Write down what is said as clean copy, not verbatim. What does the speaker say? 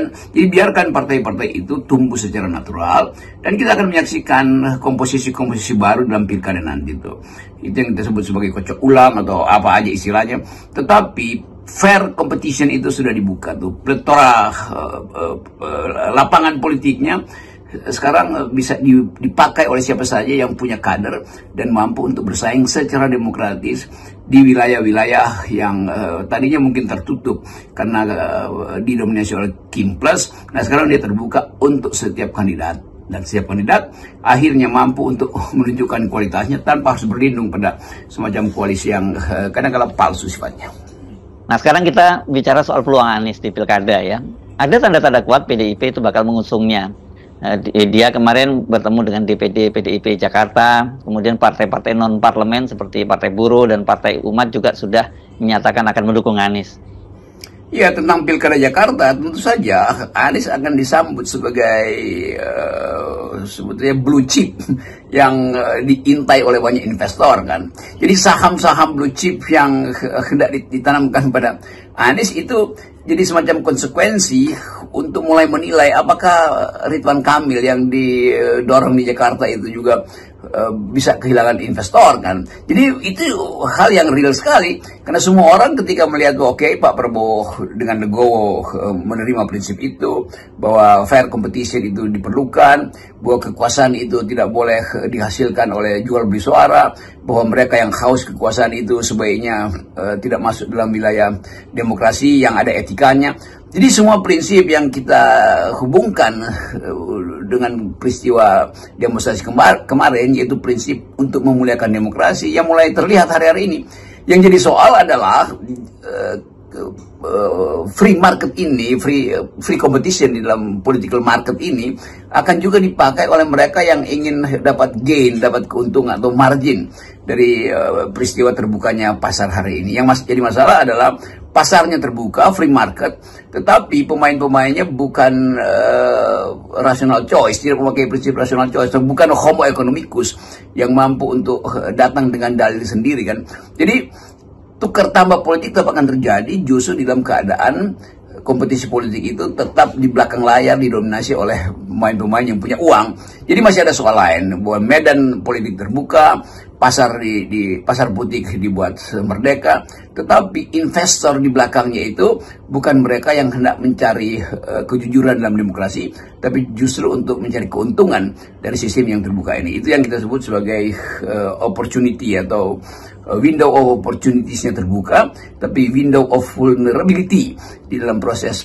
Jadi biarkan partai-partai itu tumbuh secara natural dan kita akan menyaksikan komposisi-komposisi baru dalam pilkada nanti itu. Itu yang kita sebut sebagai kocok ulang atau apa aja istilahnya. Tetapi fair competition itu sudah dibuka tuh. Plethora lapangan politiknya sekarang bisa dipakai oleh siapa saja yang punya kader dan mampu untuk bersaing secara demokratis di wilayah-wilayah yang tadinya mungkin tertutup karena didominasi oleh Kim Plus. Nah sekarang dia terbuka untuk setiap kandidat dan setiap kandidat akhirnya mampu untuk menunjukkan kualitasnya tanpa harus berlindung pada semacam koalisi yang kadang-kadang palsu sifatnya. Nah sekarang kita bicara soal peluang Anies di pilkada ya. Ada tanda-tanda kuat PDIP itu bakal mengusungnya. Dia kemarin bertemu dengan DPD PDIP Jakarta, kemudian partai-partai non-parlemen seperti Partai Buruh dan Partai Umat juga sudah menyatakan akan mendukung Anies. Ya, tentang pilkada Jakarta tentu saja Anies akan disambut sebagai sebetulnya blue chip yang diintai oleh banyak investor kan. Jadi saham-saham blue chip yang hendak ditanamkan pada Anies itu jadi semacam konsekuensi untuk mulai menilai apakah Ridwan Kamil yang didorong di Jakarta itu juga bisa kehilangan investor kan. Jadi itu hal yang real sekali karena semua orang ketika melihat oke, Pak Prabowo dengan legowo menerima prinsip itu bahwa fair competition itu diperlukan, bahwa kekuasaan itu tidak boleh dihasilkan oleh jual beli suara, bahwa mereka yang haus kekuasaan itu sebaiknya tidak masuk dalam wilayah demokrasi yang ada etikanya. Jadi semua prinsip yang kita hubungkan dengan peristiwa demonstrasi kemarin, yaitu prinsip untuk memuliakan demokrasi yang mulai terlihat hari-hari ini. Yang jadi soal adalah free market ini, free competition di dalam political market ini akan juga dipakai oleh mereka yang ingin dapat gain, dapat keuntungan atau margin dari peristiwa terbukanya pasar hari ini. Yang jadi masalah adalah pasarnya terbuka, free market, tetapi pemain-pemainnya bukan rational choice, tidak memakai prinsip rational choice, bukan homo economicus yang mampu untuk datang dengan dalil sendiri kan. Jadi tukar tambah politik tetap akan terjadi justru di dalam keadaan kompetisi politik itu tetap di belakang layar didominasi oleh pemain-pemain yang punya uang. Jadi masih ada soal lain bahwa medan politik terbuka, pasar di pasar putih dibuat merdeka, tetapi investor di belakangnya itu bukan mereka yang hendak mencari kejujuran dalam demokrasi, tapi justru untuk mencari keuntungan dari sistem yang terbuka ini. Itu yang kita sebut sebagai opportunity atau window of opportunities-nya terbuka, tapi window of vulnerability di dalam proses